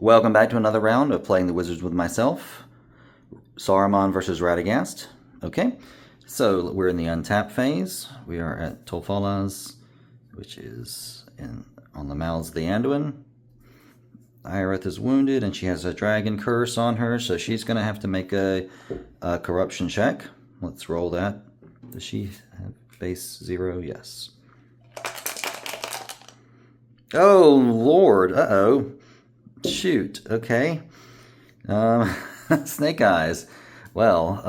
Welcome back to another round of playing the Wizards with myself. Saruman versus Radagast. Okay, so we're in the untap phase. We are at Tolfala's, which is on the mouths of the Anduin. Iareth is wounded and she has a dragon curse on her, so she's going to have to make a corruption check. Let's roll that. Does she have base 0? Yes. Oh, Lord. Uh-oh. Shoot. Okay. Snake Eyes. Well,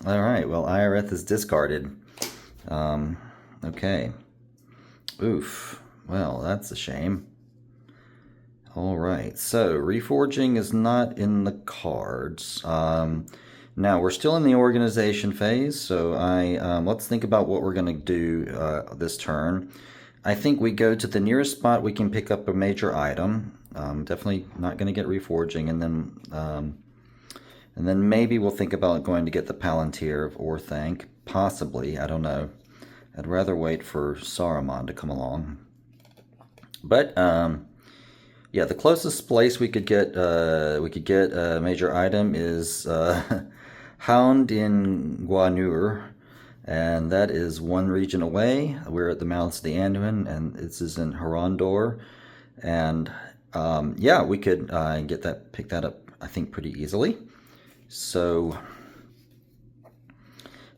alright. Well, Iareth is discarded. Okay. Oof. Well, that's a shame. Alright. So, reforging is not in the cards. Now, we're still in the organization phase, so let's think about what we're going to do this turn. I think we go to the nearest spot we can pick up a major item. Definitely not going to get reforging, and then maybe we'll think about going to get the Palantir of Orthanc. Possibly, I don't know. I'd rather wait for Saruman to come along. But yeah, the closest place we could get a major item is Hound in Gondor. And that is one region away. We're at the mouths of the Anduin, and this is in Gondor. And yeah, we could pick that up, I think, pretty easily. So,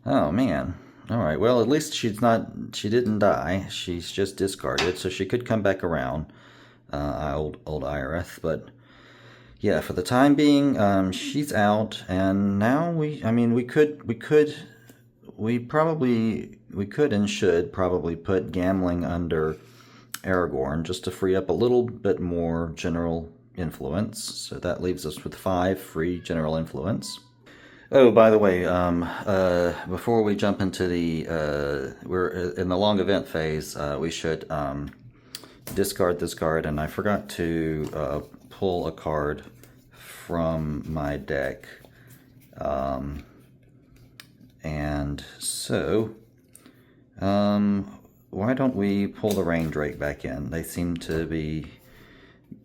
oh man. All right. Well, at least she didn't die. She's just discarded, so she could come back around. Old Iareth, but yeah, for the time being, she's out, and now we could and should probably put gambling under Aragorn just to free up a little bit more general influence. So that leaves us with 5 free general influence. Oh, by the way, before we jump into we're in the long event phase, we should discard this card, and I forgot to pull a card from my deck. And so, why don't we pull the Rain Drake back in? They seem to be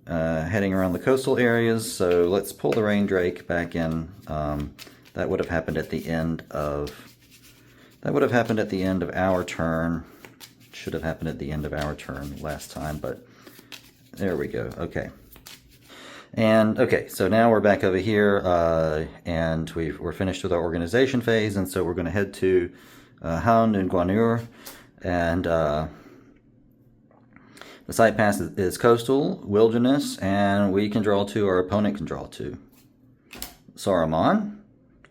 heading around the coastal areas, so let's pull the Rain Drake back in. That would have happened at the end of our turn. Should have happened at the end of our turn last time, but there we go. Okay. And okay, so now we're back over here, and we're finished with our organization phase, and so we're going to head to Hound in Gondor, and the site pass is coastal, wilderness, and we can draw 2, our opponent can draw 2. Saruman.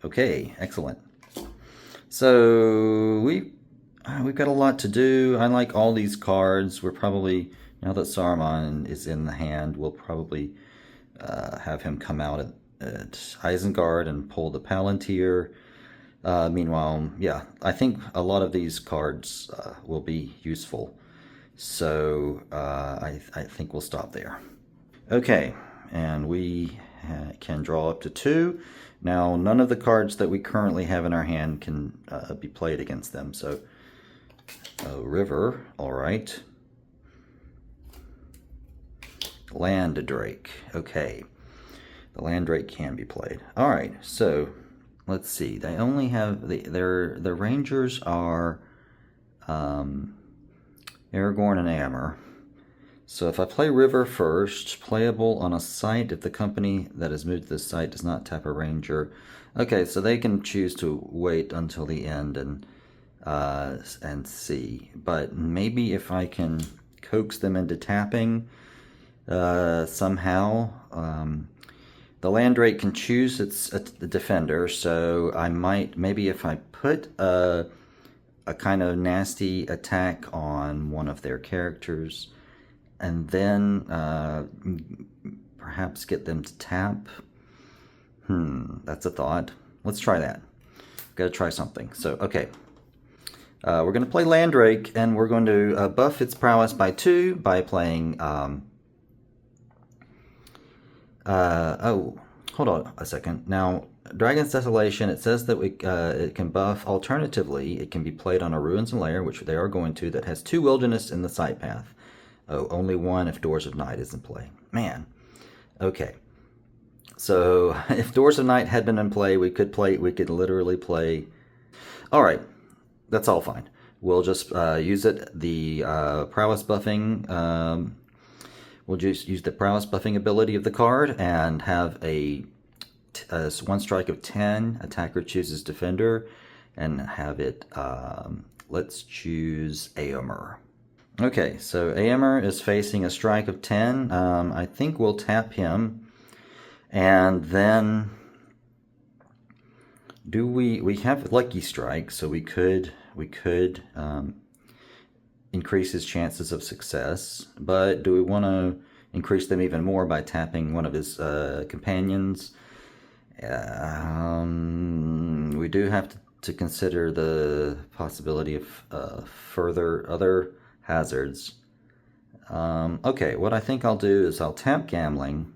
Okay, excellent. So we've got a lot to do. I like all these cards. We're probably, now that Saruman is in the hand, we'll probably have him come out at Isengard and pull the Palantir. Meanwhile, yeah, I think a lot of these cards will be useful. So I think we'll stop there. Okay, and we can draw up to 2. Now, none of the cards that we currently have in our hand can be played against them. So, River, all right. Land Drake. Okay. The Land Drake can be played. All right. So, let's see. They only have the Rangers are Aragorn and Éomer. So if I play River first, playable on a site if the company that has moved to this site does not tap a Ranger. Okay, so they can choose to wait until the end and see. But maybe if I can coax them into tapping somehow. The Landrake can choose its defender, so I might, maybe if I put a kind of nasty attack on one of their characters, and then perhaps get them to tap. That's a thought. Let's try that. Gotta try something. So, okay. We're going to play Landrake, and we're going to buff its prowess by 2 by playing... oh, hold on a second. Now, Dragon's Desolation, it says that it can buff. Alternatively, it can be played on a Ruins and Lair, which they are going to, that has 2 Wilderness in the side path. Oh, only 1 if Doors of Night is in play. Man. Okay. So if Doors of Night had been in play, we could literally play. All right, that's all fine. We'll just use it. The prowess buffing. We'll just use the prowess buffing ability of the card and have a one strike of 10. Attacker chooses defender, and have it. Let's choose Éomer. Okay, so Éomer is facing a strike of 10. I think we'll tap him. And then we have Lucky Strike, so we could increase his chances of success, but do we want to increase them even more by tapping one of his companions? We do have to consider the possibility of further other hazards. Okay, what I think I'll do is I'll tap Gambling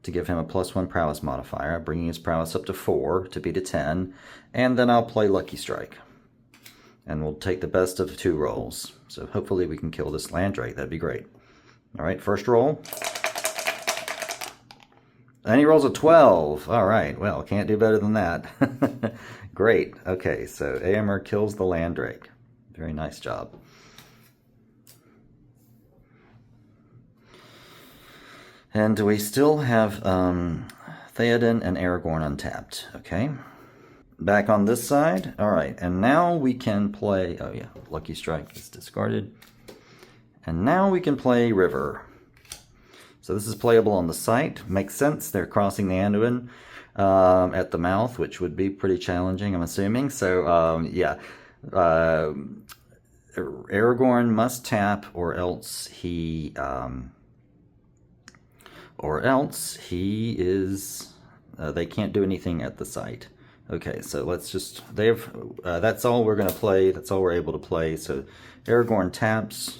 to give him a +1 prowess modifier, bringing his prowess up to 4 to beat a 10, and then I'll play Lucky Strike. And we'll take the best of 2 rolls. So hopefully we can kill this Landdrake. That'd be great. All right, first roll. And he rolls a 12. All right, well, can't do better than that. Great. Okay, so Éomer kills the Landdrake. Very nice job. And we still have Theoden and Aragorn untapped. Okay. Back on this side. All right. And now we can play... Oh, yeah. Lucky Strike is discarded. And now we can play River. So this is playable on the site. Makes sense. They're crossing the Anduin at the mouth, which would be pretty challenging, I'm assuming. So, yeah. Aragorn must tap, or else he... is... they can't do anything at the site. Okay, so let's just... that's all we're going to play. That's all we're able to play. So Aragorn taps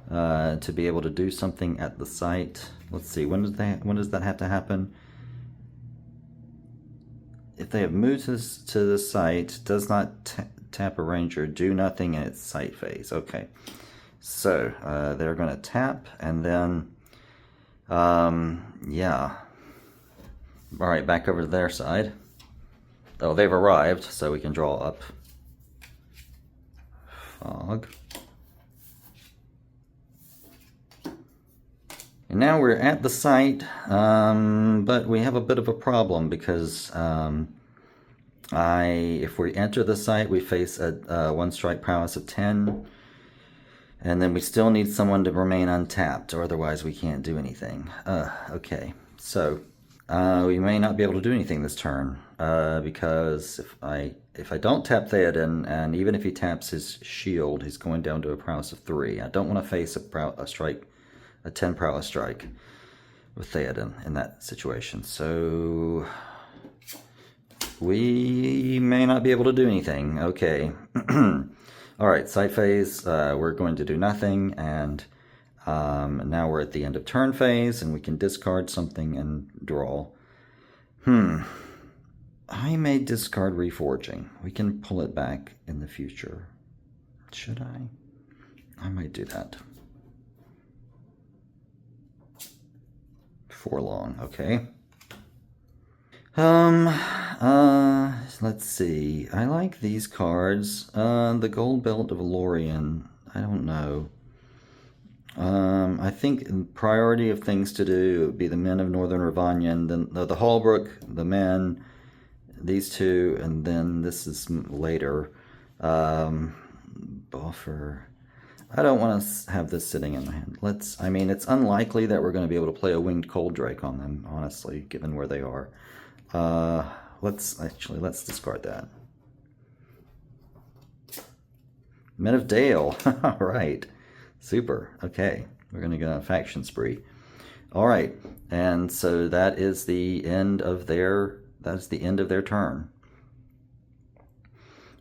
to be able to do something at the site. Let's see, when does that have to happen? If they have moved to the site, does not tap a ranger, do nothing in its site phase. Okay, so they're going to tap, and then... yeah. Alright, back over to their side. Oh, they've arrived, so we can draw up. Fog. And now we're at the site, but we have a bit of a problem because if we enter the site, we face a one-strike prowess of 10. And then we still need someone to remain untapped, or otherwise we can't do anything. Okay, so we may not be able to do anything this turn, because if I don't tap Theoden, and even if he taps his shield, he's going down to a prowess of 3. I don't want to face a 10 prowess strike with Theoden in that situation. So we may not be able to do anything. Okay. Alright, site phase, we're going to do nothing, and now we're at the end of turn phase, and we can discard something and draw. I may discard Reforging. We can pull it back in the future. Should I? I might do that. For long, okay. Let's see. I like these cards. The Gold Belt of Lorien. I don't know. I think priority of things to do would be the Men of Northern Rivanion, then the Hallbrook, the Men, these two, and then this is later. Buffer. I don't want to have this sitting in my hand. I mean, it's unlikely that we're going to be able to play a Winged Cold Drake on them, honestly, given where they are. Let's discard that. Men of Dale. All right. Super. Okay. We're going to go on a faction spree. All right. And so that is the end of their turn.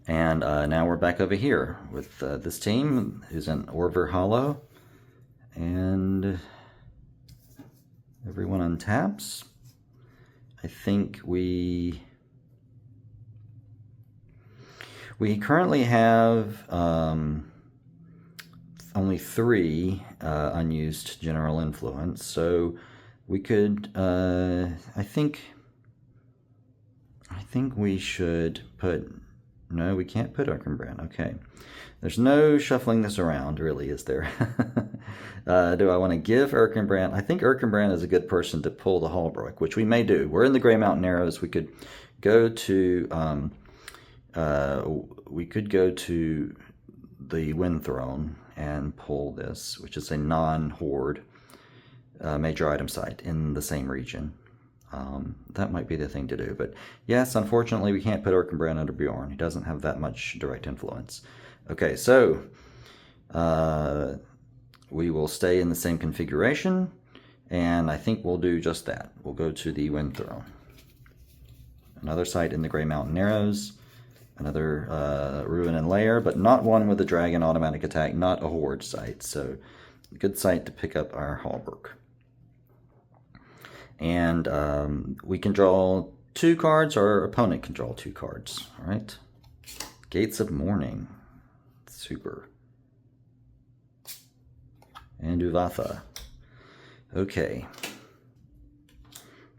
And now we're back over here with this team who's in Orver Hollow. And everyone untaps. I think we currently have only 3 unused general influence, so We could, I think we should put, no, we can't put Erkenbrand. Okay. There's no shuffling this around, really, is there? Do I want to give Erkenbrand? I think Erkenbrand is a good person to pull the Hallbrook, which we may do. We're in the Grey Mountain Narrows. We could go to the Wind Throne and pull this, which is a non-horde major item site in the same region. That might be the thing to do. But yes, unfortunately, we can't put Erkenbrand under Beorn. He doesn't have that much direct influence. Okay, so we will stay in the same configuration, and I think we'll do just that. We'll go to the Wind Throne. Another site in the Grey Mountain Narrows, another ruin and lair, but not one with a dragon automatic attack, not a horde site. So good site to pick up our Hallbrook. And we can draw 2 cards, our opponent can draw 2 cards. All right. Gates of Morning. Super. And Uvatha. Okay.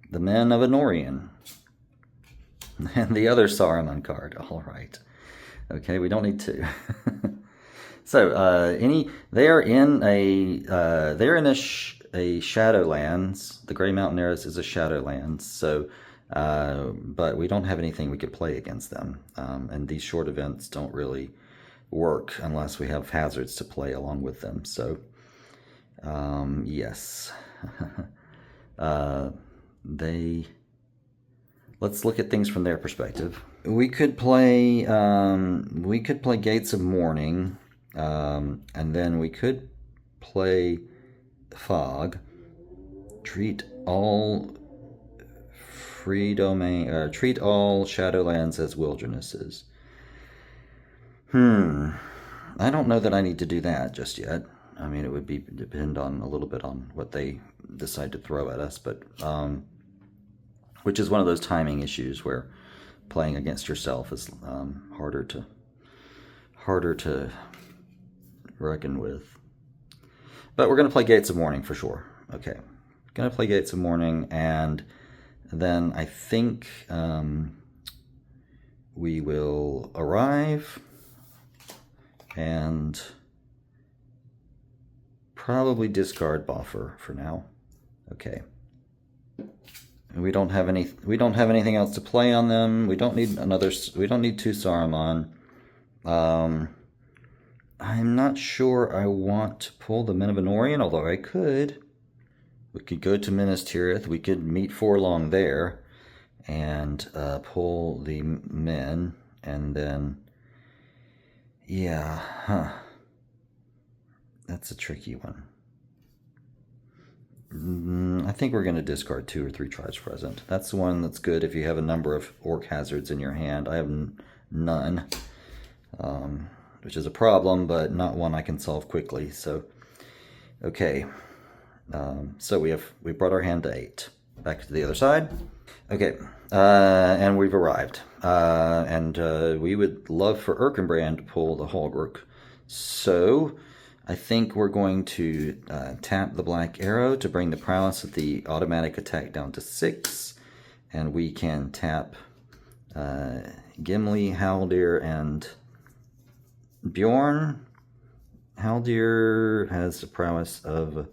The Men of Anorian. And the other Saruman card. All right. Okay, we don't need 2. So, they're in a Shadowlands. The Grey Mountain Narrows is a Shadowlands, so but we don't have anything we could play against them. And these short events don't really work unless we have hazards to play along with them. So, yes. Let's look at things from their perspective. We could play Gates of Morning, and then we could play Fog. Treat all treat all Shadowlands as wildernesses. I don't know that I need to do that just yet. I mean, it would depend on a little bit on what they decide to throw at us, but which is one of those timing issues where playing against yourself is harder to reckon with. But we're going to play Gates of Morning for sure. Okay, going to play Gates of Morning, and then I think we will arrive and probably discard Boffer for now. Okay. And we don't have anything else to play on them. We don't need 2 Saruman. I'm not sure I want to pull the Men of Anorian, although I could. We could go to Minas Tirith. We could meet Forlong there and pull the men, and then that's a tricky one. I think we're going to discard 2 or 3 Tribes Present. That's the one that's good if you have a number of orc hazards in your hand. I have none, which is a problem, but not one I can solve quickly. So, okay. So we brought our hand to 8. Back to the other side. Okay, and we've arrived. And we would love for Erkenbrand to pull the Hallbrook. So I think we're going to tap the Black Arrow to bring the prowess of the automatic attack down to 6. And we can tap Gimli, Haldir, and Beorn. Haldir has a prowess of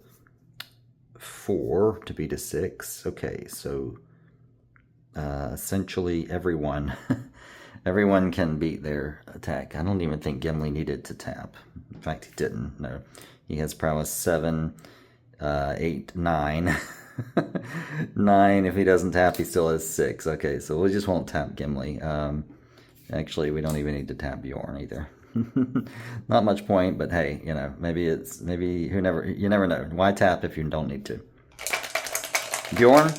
4 to beat a 6. Okay, so essentially everyone can beat their attack. I don't even think Gimli needed to tap. In fact, he didn't. No, he has prowess 7, 8, 9. 9. If he doesn't tap, he still has 6. Okay, so we just won't tap Gimli. Actually, we don't even need to tap Beorn either. Not much point, but hey, maybe you never know. Why tap if you don't need to? Beorn,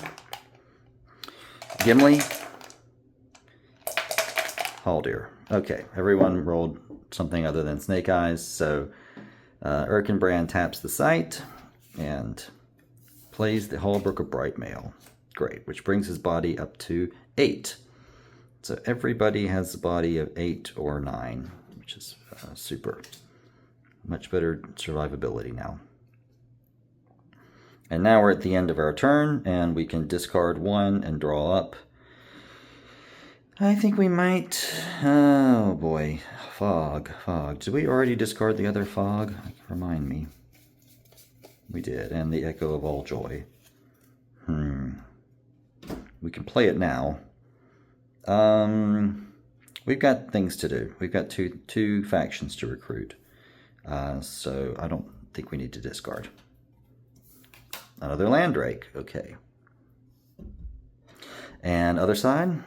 Gimli, Haldir. Okay, everyone rolled something other than Snake Eyes, so Erkenbrand taps the site and plays the Hallbrook of Brightmail. Great, which brings his body up to 8. So everybody has a body of 8 or 9, which is super. Much better survivability now. And now we're at the end of our turn, and we can discard one and draw up. I think we might... Oh boy. Fog. Did we already discard the other fog? Remind me. We did, and the Echo of All Joy. We can play it now. We've got things to do. We've got two factions to recruit. So I don't think we need to discard. Another Landdrake. Okay. And other side?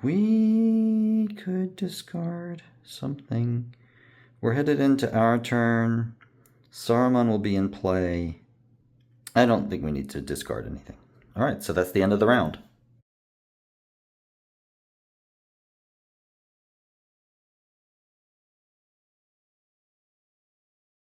We could discard something. We're headed into our turn. Saruman will be in play. I don't think we need to discard anything. All right, so that's the end of the round.